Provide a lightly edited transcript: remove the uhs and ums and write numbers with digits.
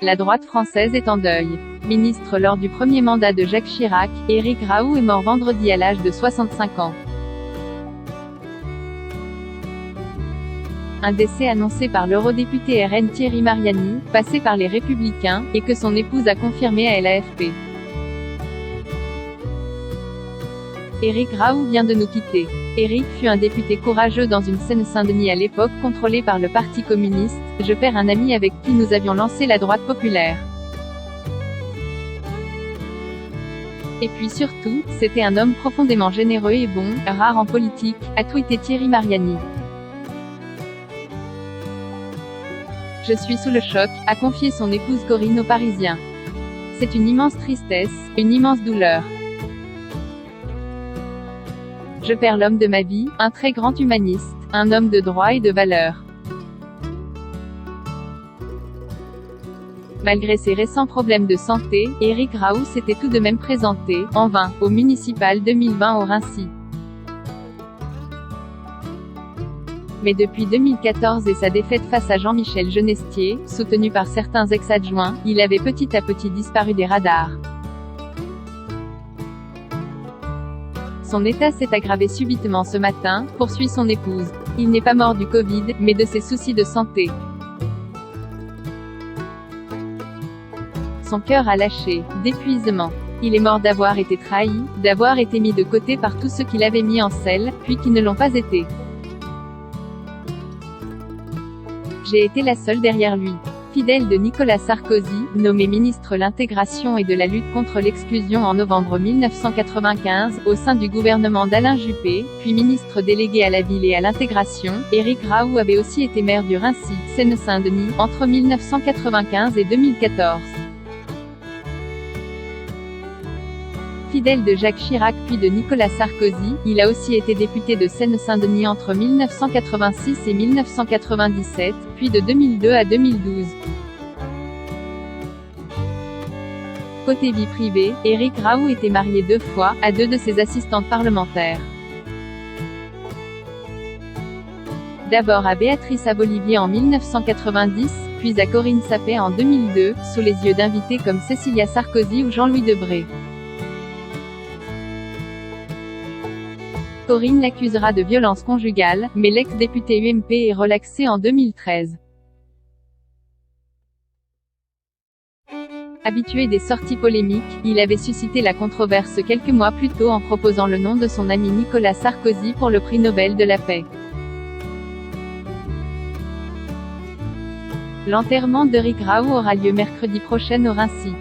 La droite française est en deuil. Ministre lors du premier mandat de Jacques Chirac, Éric Raoult est mort vendredi à l'âge de 65 ans. Un décès annoncé par l'eurodéputé RN Thierry Mariani, passé par les Républicains, et que son épouse a confirmé à l'AFP. Éric Raoult vient de nous quitter. Éric fut un député courageux dans une Seine-Saint-Denis à l'époque contrôlée par le Parti communiste. Je perds un ami avec qui nous avions lancé la droite populaire. Et puis surtout, c'était un homme profondément généreux et bon, rare en politique, a tweeté Thierry Mariani. Je suis sous le choc, a confié son épouse Corinne aux Parisiens. C'est une immense tristesse, une immense douleur. Je perds l'homme de ma vie, un très grand humaniste, un homme de droit et de valeur. Malgré ses récents problèmes de santé, Éric Raoult s'était tout de même présenté, en vain, au municipal 2020 au Raincy. Mais depuis 2014 et sa défaite face à Jean-Michel Genestier, soutenu par certains ex-adjoints, il avait petit à petit disparu des radars. Son état s'est aggravé subitement ce matin, poursuit son épouse. Il n'est pas mort du Covid, mais de ses soucis de santé. Son cœur a lâché, d'épuisement. Il est mort d'avoir été trahi, d'avoir été mis de côté par tous ceux qui l'avaient mis en selle, puis qui ne l'ont pas été. J'ai été la seule derrière lui. Fidèle de Nicolas Sarkozy, nommé ministre de l'Intégration et de la lutte contre l'exclusion en novembre 1995, au sein du gouvernement d'Alain Juppé, puis ministre délégué à la ville et à l'intégration, Éric Raoult avait aussi été maire du Raincy, Seine-Saint-Denis, entre 1995 et 2014. Fidèle de Jacques Chirac puis de Nicolas Sarkozy, il a aussi été député de Seine-Saint-Denis entre 1986 et 1997, puis de 2002 à 2012. Côté vie privée, Éric Raoult était marié 2 fois, à 2 de ses assistantes parlementaires. D'abord à Béatrice Abolivier en 1990, puis à Corinne Sapet en 2002, sous les yeux d'invités comme Cécilia Sarkozy ou Jean-Louis Debré. Corinne l'accusera de violence conjugale, mais l'ex-député UMP est relaxé en 2013. Habitué des sorties polémiques, il avait suscité la controverse quelques mois plus tôt en proposant le nom de son ami Nicolas Sarkozy pour le prix Nobel de la paix. L'enterrement d'Éric Raoult aura lieu mercredi prochain au Raincy.